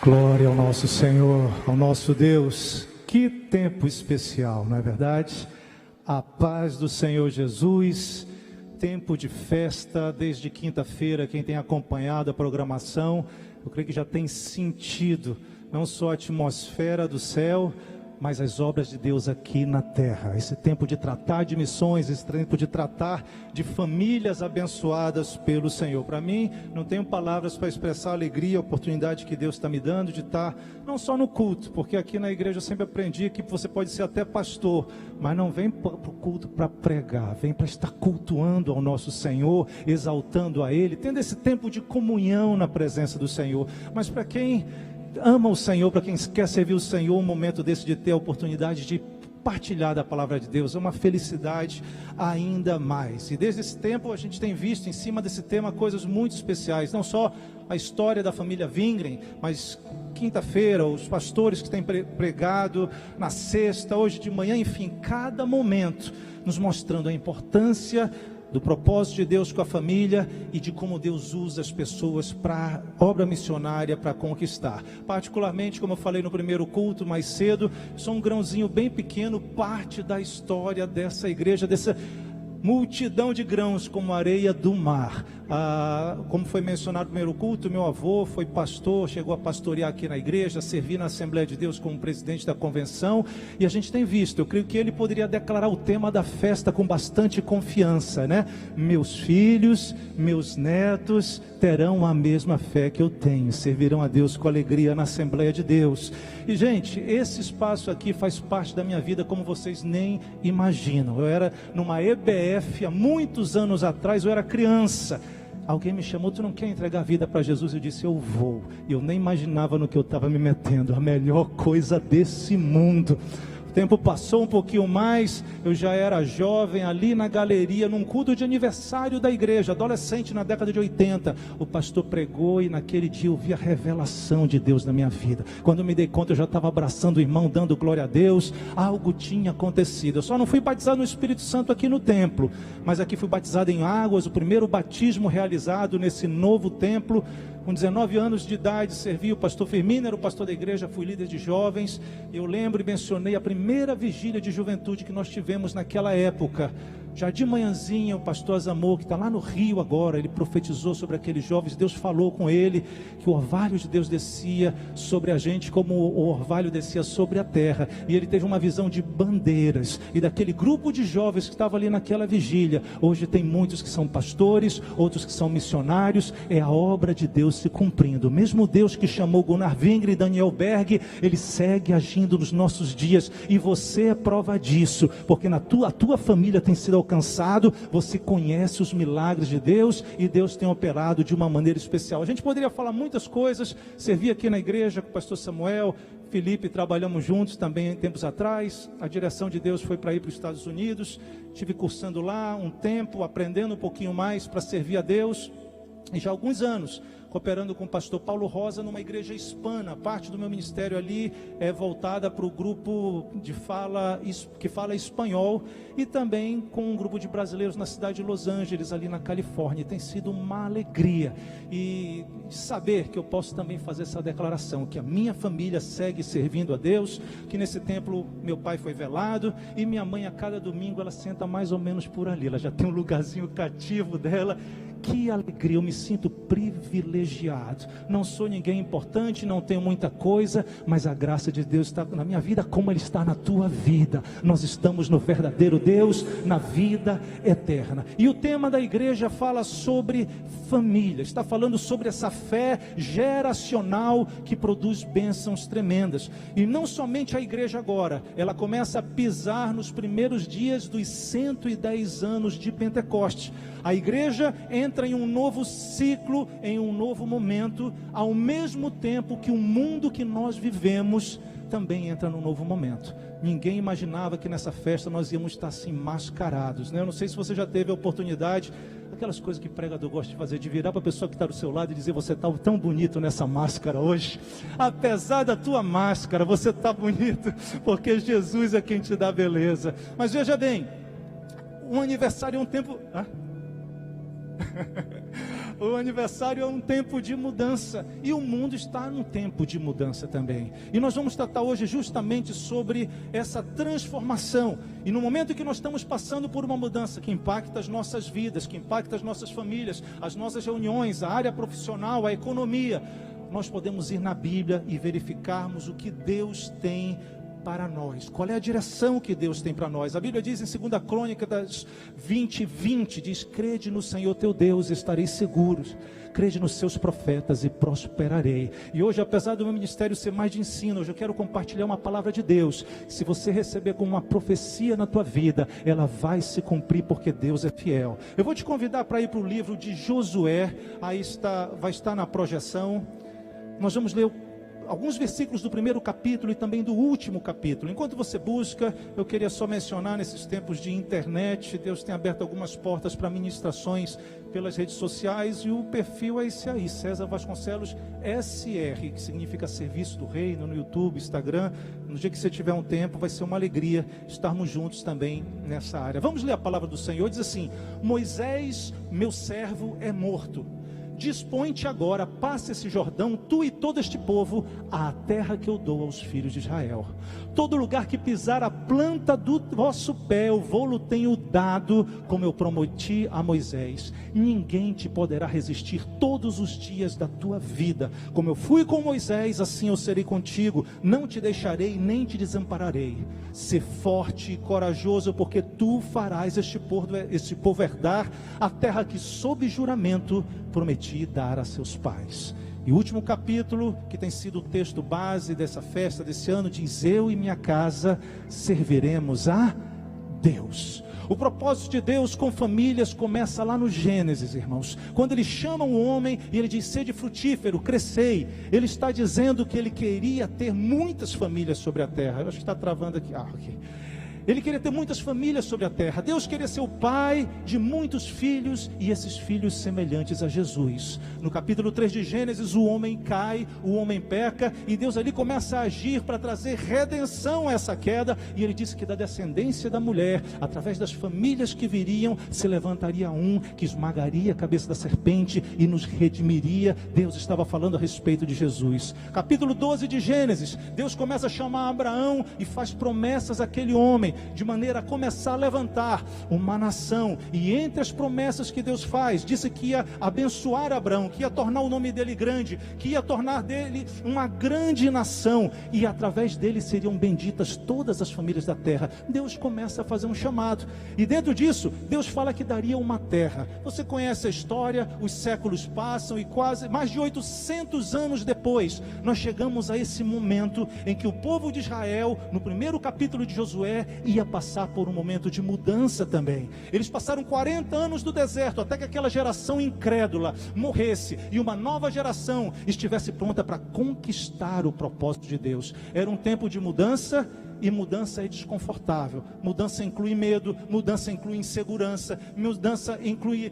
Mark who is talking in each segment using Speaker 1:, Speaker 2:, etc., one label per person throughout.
Speaker 1: Glória ao nosso Senhor, ao nosso Deus. Que tempo especial, não é verdade? A paz do Senhor Jesus, tempo de festa desde quinta-feira. Quem tem acompanhado a programação, eu creio que já tem sentido não só a atmosfera do céu, mas as obras de Deus aqui na terra. Esse tempo de tratar de missões, esse tempo de tratar de famílias abençoadas pelo Senhor. Para mim, não tenho palavras para expressar a alegria, a oportunidade que Deus está me dando de estar não só no culto, porque aqui na igreja eu sempre aprendi que você pode ser até pastor, mas não vem para o culto para pregar, vem para estar cultuando ao nosso Senhor, exaltando a Ele, tendo esse tempo de comunhão na presença do Senhor. Mas para quem ama o Senhor, para quem quer servir o Senhor, um momento desse de ter a oportunidade de partilhar da palavra de Deus é uma felicidade ainda mais. E desde esse tempo a gente tem visto em cima desse tema coisas muito especiais, não só a história da família Wingren, mas quinta-feira os pastores que têm pregado, na sexta, hoje de manhã, enfim, cada momento nos mostrando a importância do propósito de Deus com a família e de como Deus usa as pessoas para obra missionária, para conquistar. Particularmente, como eu falei no primeiro culto mais cedo, sou um grãozinho bem pequeno, parte da história dessa igreja, dessa multidão de grãos como areia do mar. Como foi mencionado no primeiro culto, meu avô foi pastor, chegou a pastorear aqui na igreja, servir na Assembleia de Deus como presidente da convenção, e a gente tem visto, eu creio que ele poderia declarar o tema da festa com bastante confiança, né? Meus filhos, meus netos terão a mesma fé que eu tenho, servirão a Deus com alegria na Assembleia de Deus. E gente, esse espaço aqui faz parte da minha vida como vocês nem imaginam. Eu era numa EBF há muitos anos atrás, eu era criança. Alguém me chamou, tu não quer entregar a vida para Jesus? Eu disse, eu vou. E eu nem imaginava no que eu estava me metendo, a melhor coisa desse mundo. O tempo passou um pouquinho mais, eu já era jovem, ali na galeria, num culto de aniversário da igreja, adolescente na década de 80, o pastor pregou e naquele dia eu vi a revelação de Deus na minha vida. Quando eu me dei conta, eu já estava abraçando o irmão, dando glória a Deus, algo tinha acontecido. Eu só não fui batizado no Espírito Santo aqui no templo, mas aqui fui batizado em águas, o primeiro batismo realizado nesse novo templo. Com 19 anos de idade, servi o pastor Firmino, era o pastor da igreja, fui líder de jovens. Eu lembro e mencionei a primeira vigília de juventude que nós tivemos naquela época. Já de manhãzinha, o pastor Azamor, que está lá no Rio agora, ele profetizou sobre aqueles jovens. Deus falou com ele que o orvalho de Deus descia sobre a gente como o orvalho descia sobre a terra. E ele teve uma visão de bandeiras. E daquele grupo de jovens que estava ali naquela vigília, hoje tem muitos que são pastores, outros que são missionários. É a obra de Deus se cumprindo. O mesmo Deus que chamou Gunnar Wingren e Daniel Berg, ele segue agindo nos nossos dias. E você é prova disso, porque a tua família tem sido alcançado, você conhece os milagres de Deus e Deus tem operado de uma maneira especial. A gente poderia falar muitas coisas, servi aqui na igreja com o pastor Samuel, Felipe, trabalhamos juntos também tempos atrás. A direção de Deus foi para ir para os Estados Unidos, estive cursando lá um tempo, aprendendo um pouquinho mais para servir a Deus, e já há alguns anos cooperando com o pastor Paulo Rosa numa igreja hispana. Parte do meu ministério ali é voltada para o grupo que fala espanhol, e também com um grupo de brasileiros na cidade de Los Angeles, ali na Califórnia. Tem sido uma alegria e saber que eu posso também fazer essa declaração, que a minha família segue servindo a Deus, que nesse templo meu pai foi velado e minha mãe a cada domingo ela senta mais ou menos por ali, ela já tem um lugarzinho cativo dela. Que alegria, eu me sinto privilegiado. Não sou ninguém importante, não tenho muita coisa, mas a graça de Deus está na minha vida como Ele está na tua vida. Nós estamos no verdadeiro Deus, na vida eterna. E o tema da igreja fala sobre família, está falando sobre essa fé geracional que produz bênçãos tremendas. E não somente a igreja agora, ela começa a pisar nos primeiros dias dos 110 anos de Pentecostes. A igreja entra em um novo ciclo, em um novo momento, ao mesmo tempo que o mundo que nós vivemos também entra num novo momento. Ninguém imaginava que nessa festa nós íamos estar assim mascarados, né? Eu não sei se você já teve a oportunidade, aquelas coisas que pregador gosta de fazer, de virar para a pessoa que está do seu lado e dizer: você está tão bonito nessa máscara hoje, apesar da tua máscara, você está bonito, porque Jesus é quem te dá beleza. Mas veja bem, um aniversário é um tempo... O aniversário é um tempo de mudança, e o mundo está num tempo de mudança também. E nós vamos tratar hoje justamente sobre essa transformação. E no momento em que nós estamos passando por uma mudança que impacta as nossas vidas, que impacta as nossas famílias, as nossas reuniões, a área profissional, a economia, nós podemos ir na Bíblia e verificarmos o que Deus tem para nós. Qual é a direção que Deus tem para nós? A Bíblia diz em 2 Crônicas 20:20, diz: crede no Senhor teu Deus, estareis seguros. Crede nos seus profetas e prosperarei. E hoje, apesar do meu ministério ser mais de ensino, hoje eu quero compartilhar uma palavra de Deus. Se você receber como uma profecia na tua vida, ela vai se cumprir, porque Deus é fiel. Eu vou te convidar para ir para o livro de Josué. Aí vai estar na projeção. Nós vamos ler alguns versículos do primeiro capítulo e também do último capítulo. Enquanto você busca, eu queria só mencionar, nesses tempos de internet, Deus tem aberto algumas portas para ministrações pelas redes sociais, e o perfil é esse aí, César Vasconcelos SR, que significa Serviço do Reino, no YouTube, Instagram. No dia que você tiver um tempo, vai ser uma alegria estarmos juntos também nessa área. Vamos ler a palavra do Senhor. Diz assim: Moisés, meu servo, é morto. Dispõe-te agora, passa esse Jordão, tu e todo este povo, à terra que eu dou aos filhos de Israel. Todo lugar que pisar a planta do vosso pé, eu vou-lo tenho dado, como eu prometi a Moisés. Ninguém te poderá resistir todos os dias da tua vida. Como eu fui com Moisés, assim eu serei contigo. Não te deixarei, nem te desampararei. Sê forte e corajoso, porque tu farás este povo herdar a terra que, sob juramento, prometi dar a seus pais. E o último capítulo, que tem sido o texto base dessa festa, desse ano, diz: eu e minha casa serviremos a Deus. O propósito de Deus com famílias começa lá no Gênesis, irmãos. Quando Ele chama o homem e Ele diz: sede frutífero, crescei. Ele está dizendo que Ele queria ter muitas famílias sobre a terra. Eu acho que está travando aqui. Ok. Ele queria ter muitas famílias sobre a terra. Deus queria ser o pai de muitos filhos, e esses filhos semelhantes a Jesus. No capítulo 3 de Gênesis, o homem cai, o homem peca, e Deus ali começa a agir para trazer redenção a essa queda. E Ele disse que da descendência da mulher, através das famílias que viriam, se levantaria um que esmagaria a cabeça da serpente e nos redimiria. Deus estava falando a respeito de Jesus. Capítulo 12 de Gênesis, Deus começa a chamar Abraão e faz promessas àquele homem, de maneira a começar a levantar uma nação. E entre as promessas que Deus faz, disse que ia abençoar Abraão, que ia tornar o nome dele grande, que ia tornar dele uma grande nação, e através dele seriam benditas todas as famílias da terra. Deus começa a fazer um chamado, e dentro disso, Deus fala que daria uma terra. Você conhece a história, os séculos passam, e quase mais de 800 anos depois, nós chegamos a esse momento em que o povo de Israel, no primeiro capítulo de Josué, ia passar por um momento de mudança também. Eles passaram 40 anos do deserto, até que aquela geração incrédula morresse, e uma nova geração estivesse pronta para conquistar o propósito de Deus. Era um tempo de mudança, e mudança é desconfortável. Mudança inclui medo, mudança inclui insegurança, mudança inclui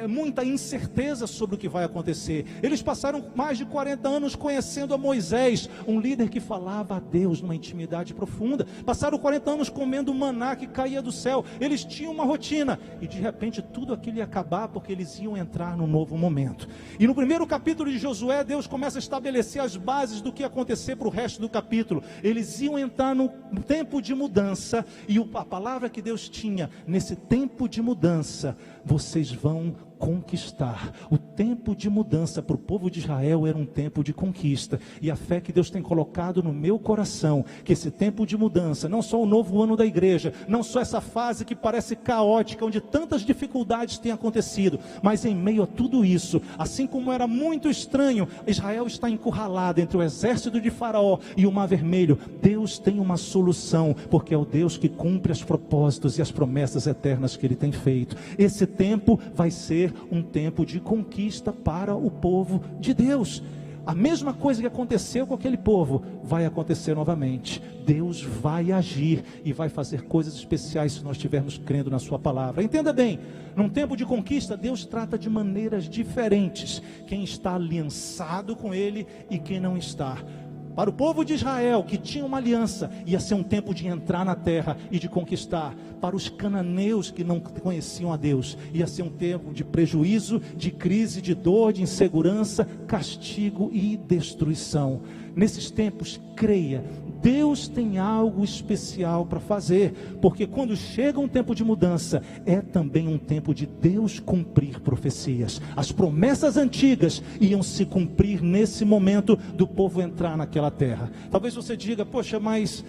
Speaker 1: muita incerteza sobre o que vai acontecer. Eles passaram mais de 40 anos conhecendo a Moisés, um líder que falava a Deus numa intimidade profunda. Passaram 40 anos comendo maná que caía do céu. Eles tinham uma rotina, e de repente tudo aquilo ia acabar, porque eles iam entrar num novo momento. E no primeiro capítulo de Josué, Deus começa a estabelecer as bases do que ia acontecer para o resto do capítulo. Eles iam entrar no tempo de mudança, e a palavra que Deus tinha: nesse tempo de mudança, vocês vão conquistar. O tempo de mudança para o povo de Israel era um tempo de conquista, e a fé que Deus tem colocado no meu coração, que esse tempo de mudança, não só o novo ano da igreja, não só essa fase que parece caótica, onde tantas dificuldades têm acontecido, mas em meio a tudo isso, assim como era muito estranho, Israel está encurralado entre o exército de Faraó e o Mar Vermelho. Deus tem uma solução, porque é o Deus que cumpre os propósitos e as promessas eternas que Ele tem feito. Esse tempo vai ser um tempo de conquista para o povo de Deus. A mesma coisa que aconteceu com aquele povo vai acontecer novamente. Deus vai agir e vai fazer coisas especiais se nós estivermos crendo na sua palavra. Entenda bem, num tempo de conquista, Deus trata de maneiras diferentes quem está aliançado com Ele e quem não está. Para o povo de Israel, que tinha uma aliança, ia ser um tempo de entrar na terra e de conquistar. Para os cananeus que não conheciam a Deus, ia ser um tempo de prejuízo, de crise, de dor, de insegurança, castigo e destruição. Nesses tempos, creia, Deus tem algo especial para fazer, porque quando chega um tempo de mudança, é também um tempo de Deus cumprir profecias. As promessas antigas iam se cumprir nesse momento do povo entrar naquela terra. Talvez você diga, poxa, mas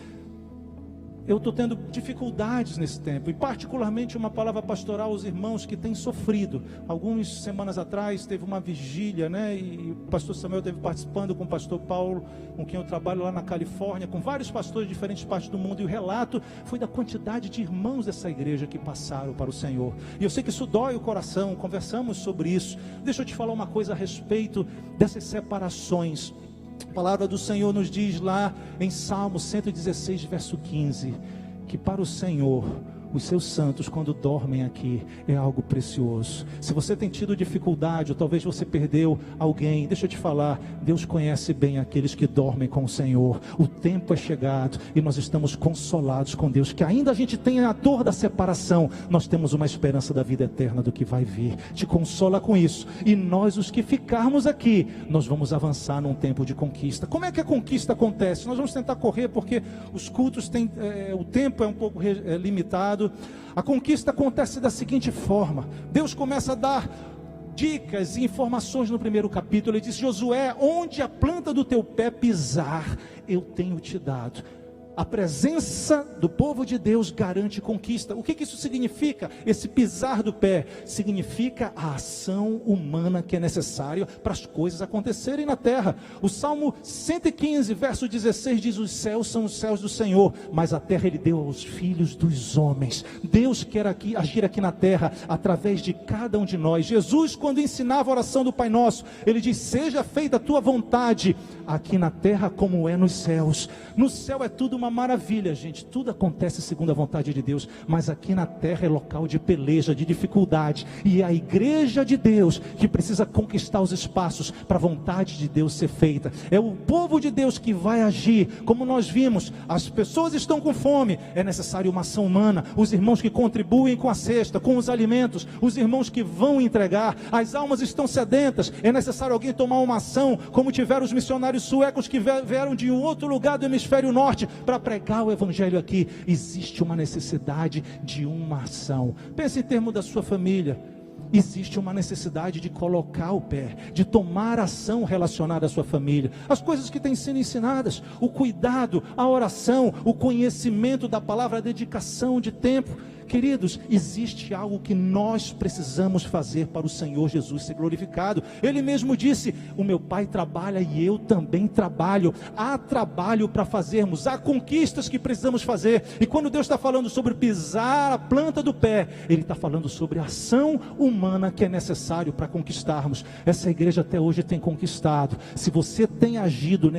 Speaker 1: eu estou tendo dificuldades nesse tempo, e particularmente uma palavra pastoral aos irmãos que têm sofrido. Algumas semanas atrás teve uma vigília, né? E o pastor Samuel esteve participando com o pastor Paulo, com quem eu trabalho lá na Califórnia, com vários pastores de diferentes partes do mundo, e o relato foi da quantidade de irmãos dessa igreja que passaram para o Senhor. E eu sei que isso dói o coração, conversamos sobre isso. Deixa eu te falar uma coisa a respeito dessas separações. A palavra do Senhor nos diz lá em Salmo 116, verso 15, que para o Senhor, os seus santos, quando dormem aqui, é algo precioso. Se você tem tido dificuldade, ou talvez você perdeu alguém, deixa eu te falar, Deus conhece bem aqueles que dormem com o Senhor. O tempo é chegado e nós estamos consolados com Deus, que ainda a gente tem a dor da separação, nós temos uma esperança da vida eterna do que vai vir. Te consola com isso. E nós, os que ficarmos aqui, nós vamos avançar num tempo de conquista. Como é que a conquista acontece? Nós vamos tentar correr, porque os cultos têm, o tempo é um pouco limitado. A conquista acontece da seguinte forma: Deus começa a dar dicas e informações no primeiro capítulo. Ele diz: Josué, onde a planta do teu pé pisar, eu tenho te dado. A presença do povo de Deus garante conquista. O que isso significa? Esse pisar do pé significa a ação humana que é necessária para as coisas acontecerem na terra. O Salmo 115, verso 16 diz: os céus são os céus do Senhor, mas a terra Ele deu aos filhos dos homens. Deus quer agir aqui na terra através de cada um de nós. Jesus, quando ensinava a oração do Pai Nosso, Ele diz: seja feita a tua vontade aqui na terra como é nos céus. No céu é tudo uma maravilha, gente, tudo acontece segundo a vontade de Deus, mas aqui na terra é local de peleja, de dificuldade, e é a igreja de Deus que precisa conquistar os espaços para a vontade de Deus ser feita. É o povo de Deus que vai agir, como nós vimos. As pessoas estão com fome, é necessário uma ação humana, os irmãos que contribuem com a cesta, com os alimentos, os irmãos que vão entregar, as almas estão sedentas, é necessário alguém tomar uma ação, como tiveram os missionários suecos que vieram de um outro lugar do hemisfério norte para pregar o evangelho aqui. Existe uma necessidade de uma ação. Pense em termos da sua família. Existe uma necessidade de colocar o pé, de tomar ação relacionada à sua família. As coisas que têm sido ensinadas, o cuidado, a oração, o conhecimento da palavra, a dedicação de tempo. Queridos, existe algo que nós precisamos fazer para o Senhor Jesus ser glorificado. Ele mesmo disse: o meu Pai trabalha e eu também trabalho. Há trabalho para fazermos, há conquistas que precisamos fazer. E quando Deus está falando sobre pisar a planta do pé, Ele está falando sobre a ação humana que é necessário para conquistarmos. Essa igreja até hoje tem conquistado. Se você tem agido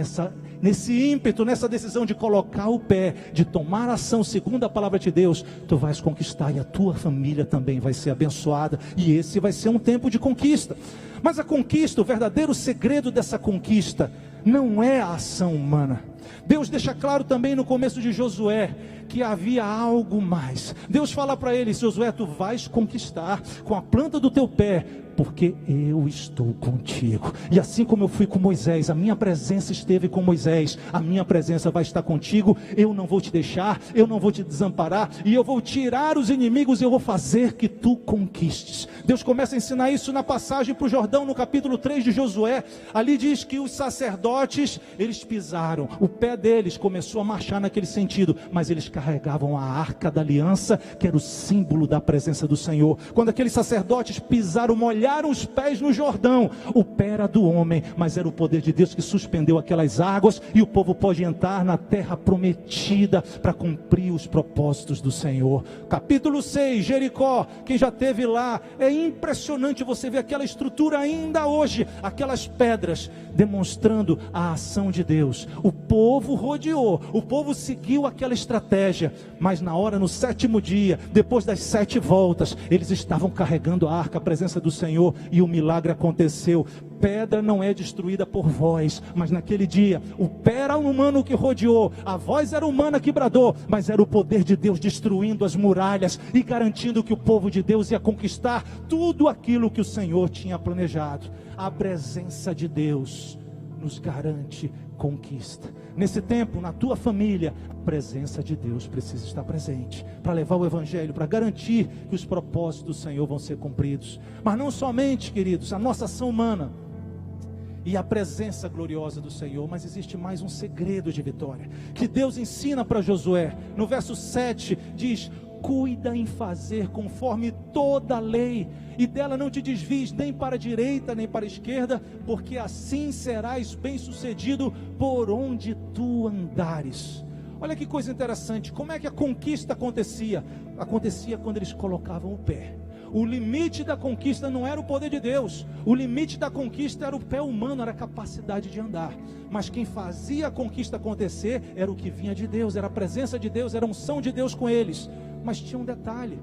Speaker 1: nesse ímpeto, nessa decisão de colocar o pé, de tomar ação segundo a palavra de Deus, tu vais conquistar, e a tua família também vai ser abençoada, e esse vai ser um tempo de conquista. Mas a conquista, o verdadeiro segredo dessa conquista, não é a ação humana. Deus deixa claro também no começo de Josué que havia algo mais. Deus fala para ele: Josué, tu vais conquistar com a planta do teu pé, porque eu estou contigo. E assim como eu fui com Moisés, a minha presença esteve com Moisés, a minha presença vai estar contigo. Eu não vou te deixar, eu não vou te desamparar, e eu vou tirar os inimigos, e eu vou fazer que tu conquistes. Deus começa a ensinar isso na passagem para o Jordão, no capítulo 3 de Josué. Ali diz que os sacerdotes, eles pisaram, o pé deles começou a marchar naquele sentido, mas eles carregavam a arca da aliança, que era o símbolo da presença do Senhor. Quando aqueles sacerdotes pisaram, molharam os pés no Jordão, o pé era do homem, mas era o poder de Deus que suspendeu aquelas águas, e o povo pode entrar na terra prometida para cumprir os propósitos do Senhor. Capítulo 6, Jericó, quem já esteve lá, é impressionante você ver aquela estrutura ainda hoje, aquelas pedras demonstrando a ação de Deus. O povo rodeou, o povo seguiu aquela estratégia, estratégia, mas na hora, no 7º dia, depois das 7 voltas, eles estavam carregando a arca, a presença do Senhor, e o milagre aconteceu. Pedra não é destruída por voz, mas naquele dia, o pé era humano que rodeou, a voz era humana que bradou, mas era o poder de Deus destruindo as muralhas e garantindo que o povo de Deus ia conquistar tudo aquilo que o Senhor tinha planejado. A presença de Deus nos garante conquista. Nesse tempo, na tua família, a presença de Deus precisa estar presente, para levar o Evangelho, para garantir que os propósitos do Senhor vão ser cumpridos. Mas não somente, queridos, a nossa ação humana e a presença gloriosa do Senhor, mas existe mais um segredo de vitória, que Deus ensina para Josué. No verso 7 diz: cuida em fazer conforme toda a lei, e dela não te desvies nem para a direita nem para a esquerda, porque assim serás bem sucedido por onde tu andares. Olha que coisa interessante, como é que a conquista acontecia? Acontecia quando eles colocavam o pé. O limite da conquista não era o poder de Deus, o limite da conquista era o pé humano, era a capacidade de andar. Mas quem fazia a conquista acontecer era o que vinha de Deus, era a presença de Deus, era a unção de Deus com eles. Mas tinha um detalhe: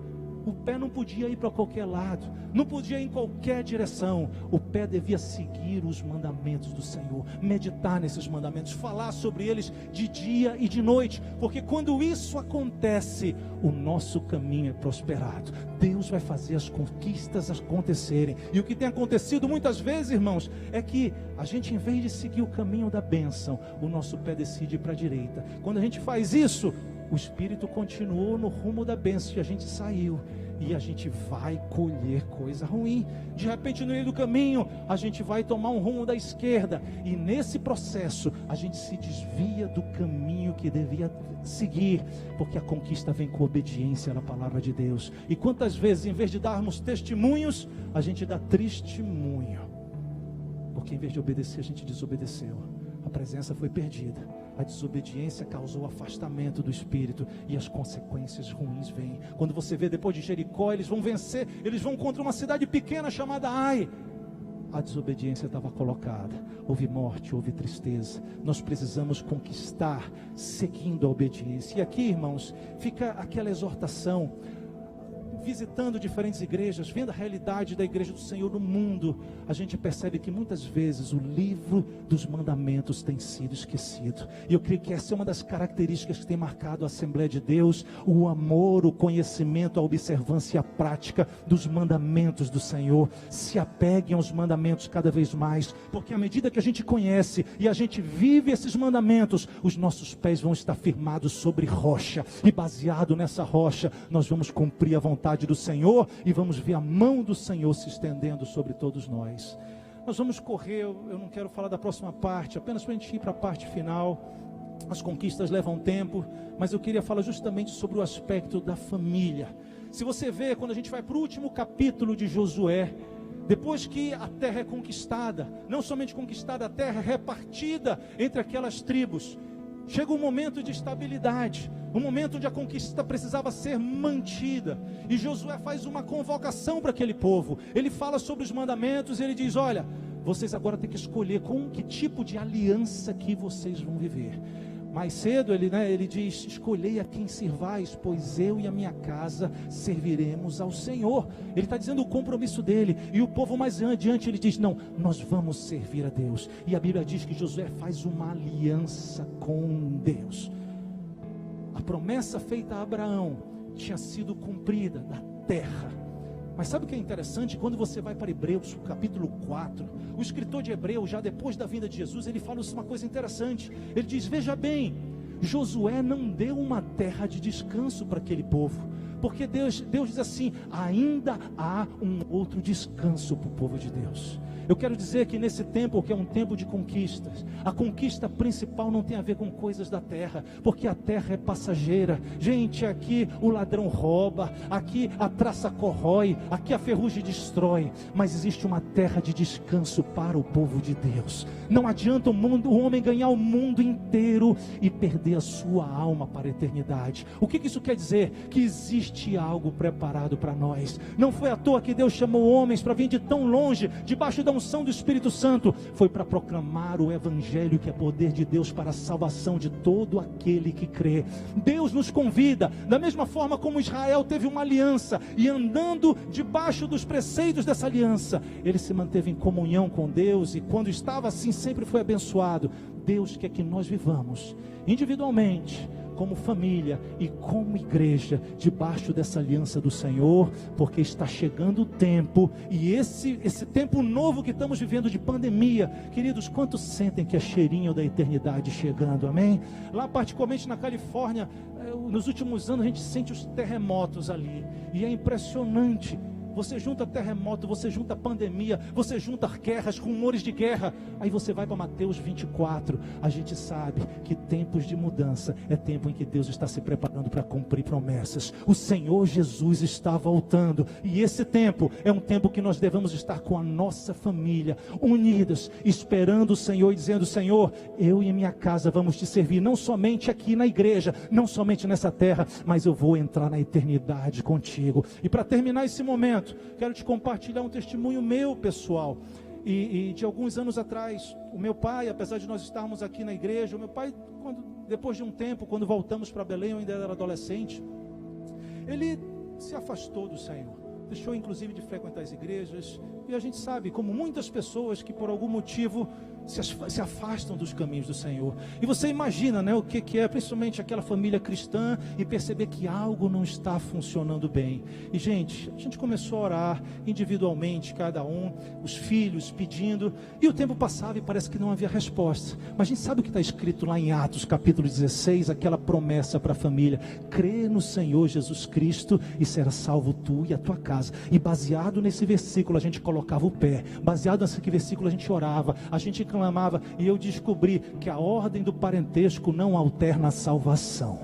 Speaker 1: o pé não podia ir para qualquer lado, não podia ir em qualquer direção. O pé devia seguir os mandamentos do Senhor, meditar nesses mandamentos, falar sobre eles de dia e de noite, porque quando isso acontece, o nosso caminho é prosperado. Deus vai fazer as conquistas acontecerem. E o que tem acontecido muitas vezes, irmãos, é que a gente, em vez de seguir o caminho da bênção, o nosso pé decide ir para a direita. Quando a gente faz isso, o Espírito continuou no rumo da bênção e a gente saiu, e a gente vai colher coisa ruim. De repente, no meio do caminho, a gente vai tomar um rumo da esquerda, e nesse processo a gente se desvia do caminho que devia seguir, porque a conquista vem com obediência na palavra de Deus. E quantas vezes, em vez de darmos testemunhos, a gente dá testemunho, porque em vez de obedecer, a gente desobedeceu. A presença foi perdida, a desobediência causou o afastamento do Espírito, e as consequências ruins vêm. Quando você vê, depois de Jericó, eles vão vencer, eles vão contra uma cidade pequena chamada Ai. A desobediência estava colocada, houve morte, houve tristeza. Nós precisamos conquistar seguindo a obediência. E aqui, irmãos, fica aquela exortação. Visitando diferentes igrejas, vendo a realidade da igreja do Senhor no mundo, a gente percebe que muitas vezes o livro dos mandamentos tem sido esquecido. E eu creio que essa é uma das características que tem marcado a Assembleia de Deus: o amor, o conhecimento, a observância e a prática dos mandamentos do Senhor. Se apeguem aos mandamentos cada vez mais, porque à medida que a gente conhece e a gente vive esses mandamentos, os nossos pés vão estar firmados sobre rocha, e baseado nessa rocha, nós vamos cumprir a vontade do Senhor, e vamos ver a mão do Senhor se estendendo sobre todos nós. Nós vamos correr, eu não quero falar da próxima parte, apenas para a gente ir para a parte final. As conquistas levam tempo, mas eu queria falar justamente sobre o aspecto da família. Se você vê, quando a gente vai para o último capítulo de Josué, depois que a terra é conquistada, não somente conquistada, a terra é repartida entre aquelas tribos, chega um momento de estabilidade, um momento onde a conquista precisava ser mantida, e Josué faz uma convocação para aquele povo. Ele fala sobre os mandamentos, e ele diz: olha, vocês agora têm que escolher com que tipo de aliança que vocês vão viver. Mais cedo ele diz: escolhei a quem sirvais, pois eu e a minha casa serviremos ao Senhor. Ele está dizendo o compromisso dele. E o povo mais adiante, ele diz: não, nós vamos servir a Deus. E a Bíblia diz que Josué faz uma aliança com Deus. A promessa feita a Abraão tinha sido cumprida da terra. Mas sabe o que é interessante? Quando você vai para Hebreus, capítulo 4, o escritor de Hebreus, já depois da vinda de Jesus, ele fala uma coisa interessante. Ele diz: veja bem, Josué não deu uma terra de descanso para aquele povo, porque Deus diz assim: ainda há um outro descanso para o povo de Deus. Eu quero dizer que nesse tempo, que é um tempo de conquistas, a conquista principal não tem a ver com coisas da terra, porque a terra é passageira. Gente, aqui o ladrão rouba, aqui a traça corrói, aqui a ferrugem destrói, mas existe uma terra de descanso para o povo de Deus. Não adianta o homem ganhar o mundo inteiro e perder a sua alma para a eternidade. O que isso quer dizer? Que existe existia algo preparado para nós. Não foi à toa que Deus chamou homens para vir de tão longe, debaixo da unção do Espírito Santo. Foi para proclamar o Evangelho, que é poder de Deus para a salvação de todo aquele que crê. Deus nos convida, da mesma forma como Israel teve uma aliança, e andando debaixo dos preceitos dessa aliança, ele se manteve em comunhão com Deus, e quando estava assim sempre foi abençoado. Deus quer que nós vivamos individualmente, como família e como igreja, debaixo dessa aliança do Senhor, porque está chegando o tempo, e esse tempo novo que estamos vivendo de pandemia, queridos, quantos sentem que é cheirinho da eternidade chegando, amém? Lá particularmente na Califórnia, nos últimos anos a gente sente os terremotos ali, e é impressionante. Você junta terremoto, você junta pandemia, você junta guerras, rumores de guerra. Aí você vai para Mateus 24. A gente sabe que tempos de mudança é tempo em que Deus está se preparando para cumprir promessas. O Senhor Jesus está voltando. E esse tempo é um tempo que nós devemos estar com a nossa família, unidas, esperando o Senhor e dizendo: Senhor, eu e minha casa vamos te servir, não somente aqui na igreja, não somente nessa terra, mas eu vou entrar na eternidade contigo. E para terminar esse momento, quero te compartilhar um testemunho meu pessoal, e de alguns anos atrás. O meu pai, apesar de nós estarmos aqui na igreja, o meu pai, depois de um tempo, quando voltamos para Belém, eu ainda era adolescente, ele se afastou do Senhor, deixou inclusive de frequentar as igrejas, e a gente sabe, como muitas pessoas que por algum motivo se afastam dos caminhos do Senhor. E você imagina, né, o que é, principalmente aquela família cristã, e perceber que algo não está funcionando bem. E gente, a gente começou a orar individualmente, cada um, os filhos pedindo, e o tempo passava e parece que não havia resposta. Mas a gente sabe o que está escrito lá em Atos capítulo 16, aquela promessa para a família: crê no Senhor Jesus Cristo e será salvo tu e a tua casa. E baseado nesse versículo a gente colocava o pé, baseado nesse versículo a gente orava, a gente clamava, e eu descobri que a ordem do parentesco não alterna a salvação.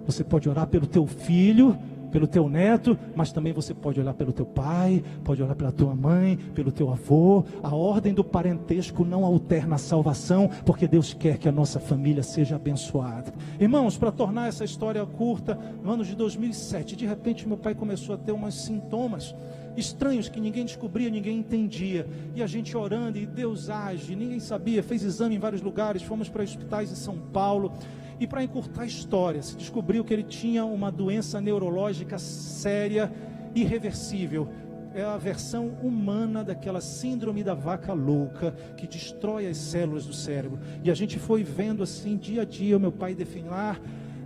Speaker 1: Você pode orar pelo teu filho, pelo teu neto, mas também você pode orar pelo teu pai, pode orar pela tua mãe, pelo teu avô. A ordem do parentesco não alterna a salvação, porque Deus quer que a nossa família seja abençoada. Irmãos, para tornar essa história curta, no ano de 2007, de repente meu pai começou a ter uns sintomas estranhos que ninguém descobria, ninguém entendia, e a gente orando, e Deus age, ninguém sabia, fez exame em vários lugares, fomos para hospitais em São Paulo, e para encurtar a história, se descobriu que ele tinha uma doença neurológica séria, irreversível. É a versão humana daquela síndrome da vaca louca, que destrói as células do cérebro. E a gente foi vendo assim, dia a dia, o meu pai definhar.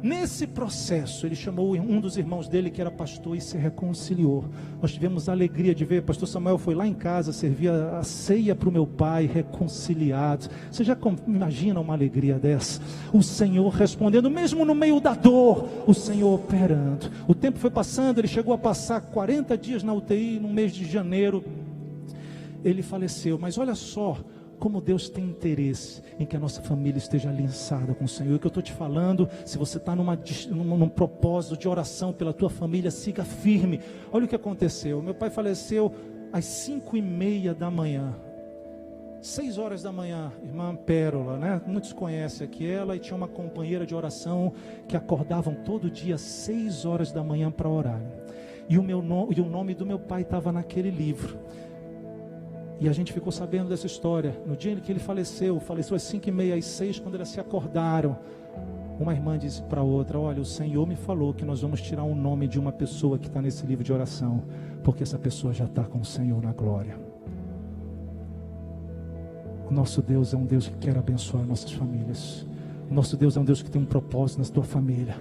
Speaker 1: Nesse processo, ele chamou um dos irmãos dele, que era pastor, e se reconciliou. Nós tivemos a alegria de ver, pastor Samuel foi lá em casa, servia a ceia para o meu pai, reconciliado. Você já imagina uma alegria dessa? O Senhor respondendo, mesmo no meio da dor, o Senhor operando. O tempo foi passando, ele chegou a passar 40 dias na UTI, no mês de janeiro, ele faleceu. Mas olha só, como Deus tem interesse em que a nossa família esteja aliançada com o Senhor. O que eu estou te falando, se você está num propósito de oração pela tua família, siga firme. Olha o que aconteceu, meu pai faleceu às 5:30 da manhã, 6 horas da manhã, irmã Pérola, né? Muitos conhecem aqui ela, e tinha uma companheira de oração, que acordavam todo dia às 6 horas da manhã para orar, e o nome do meu pai estava naquele livro. E a gente ficou sabendo dessa história. No dia em que ele faleceu às 5:30, às 6, quando elas se acordaram, uma irmã disse para a outra: olha, o Senhor me falou que nós vamos tirar o nome de uma pessoa que está nesse livro de oração, porque essa pessoa já está com o Senhor na glória. O nosso Deus é um Deus que quer abençoar nossas famílias. O nosso Deus é um Deus que tem um propósito na tua família.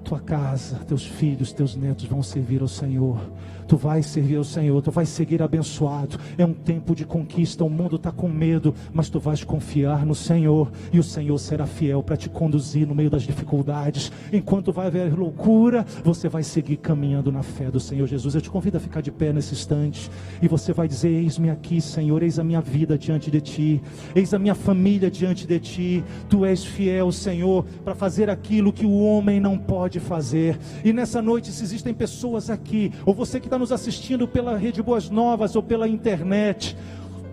Speaker 1: Tua casa, teus filhos, teus netos vão servir ao Senhor. Tu vais servir ao Senhor, tu vais seguir abençoado. É um tempo de conquista, o mundo está com medo, mas tu vais confiar no Senhor, e o Senhor será fiel para te conduzir no meio das dificuldades. Enquanto vai haver loucura, você vai seguir caminhando na fé do Senhor Jesus. Eu te convido a ficar de pé nesse instante, e você vai dizer: eis-me aqui, Senhor, eis a minha vida diante de ti, eis a minha família diante de ti. Tu és fiel, Senhor, para fazer aquilo que o homem não pode fazer. E nessa noite, se existem pessoas aqui, ou você que está nos assistindo pela Rede Boas Novas ou pela internet,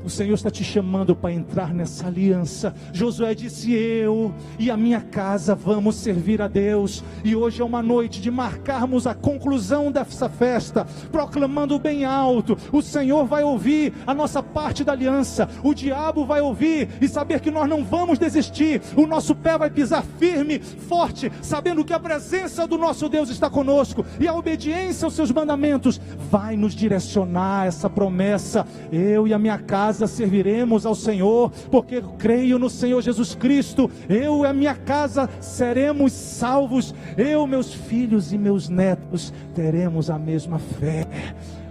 Speaker 1: O Senhor está te chamando para entrar nessa aliança. Josué disse: eu e a minha casa vamos servir a Deus. E hoje é uma noite de marcarmos a conclusão dessa festa, proclamando bem alto. O Senhor vai ouvir a nossa parte da aliança, o diabo vai ouvir e saber que nós não vamos desistir. O nosso pé vai pisar firme, forte, sabendo que a presença do nosso Deus está conosco, e a obediência aos seus mandamentos vai nos direcionar a essa promessa. Eu e a minha casa serviremos ao Senhor, porque eu creio no Senhor Jesus Cristo. Eu e a minha casa seremos salvos. Eu, meus filhos e meus netos teremos a mesma fé.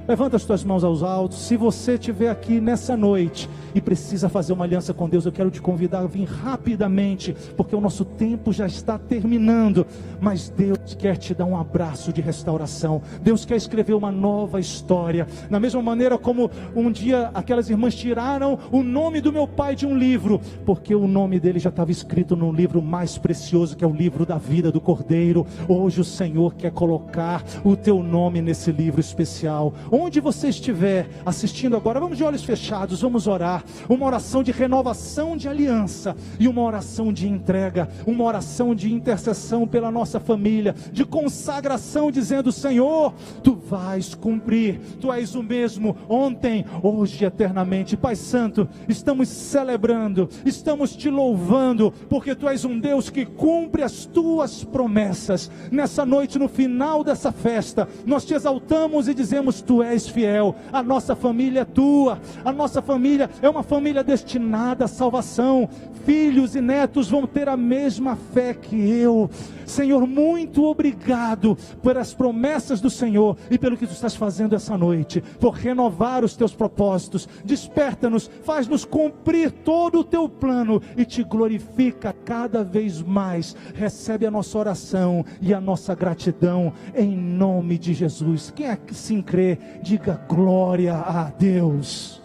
Speaker 1: Levanta as tuas mãos aos altos. Se você estiver aqui nessa noite e precisa fazer uma aliança com Deus, eu quero te convidar a vir rapidamente, porque o nosso tempo já está terminando. Mas Deus quer te dar um abraço de restauração. Deus quer escrever uma nova história. Da mesma maneira como um dia aquelas irmãs tiraram o nome do meu pai de um livro, porque o nome dele já estava escrito num livro mais precioso, que é o livro da vida do Cordeiro. Hoje o Senhor quer colocar o teu nome nesse livro especial. Onde você estiver assistindo agora, vamos de olhos fechados, vamos orar. Uma oração de renovação de aliança e uma oração de entrega, uma oração de intercessão pela nossa família, de consagração, dizendo: Senhor, Tu vais cumprir, Tu és o mesmo ontem, hoje e eternamente. Pai Santo, estamos celebrando, estamos Te louvando, porque Tu és um Deus que cumpre as Tuas promessas. Nessa noite, no final dessa festa, nós Te exaltamos e dizemos: Tu és fiel, a nossa família é Tua, a nossa família é uma família destinada à salvação. Filhos e netos vão ter a mesma fé que eu. Senhor, muito obrigado pelas promessas do Senhor e pelo que Tu estás fazendo essa noite, por renovar os Teus propósitos. Desperta-nos, faz-nos cumprir todo o Teu plano e Te glorifica cada vez mais. Recebe a nossa oração e a nossa gratidão em nome de Jesus. Quem é que se crê, diga glória a Deus.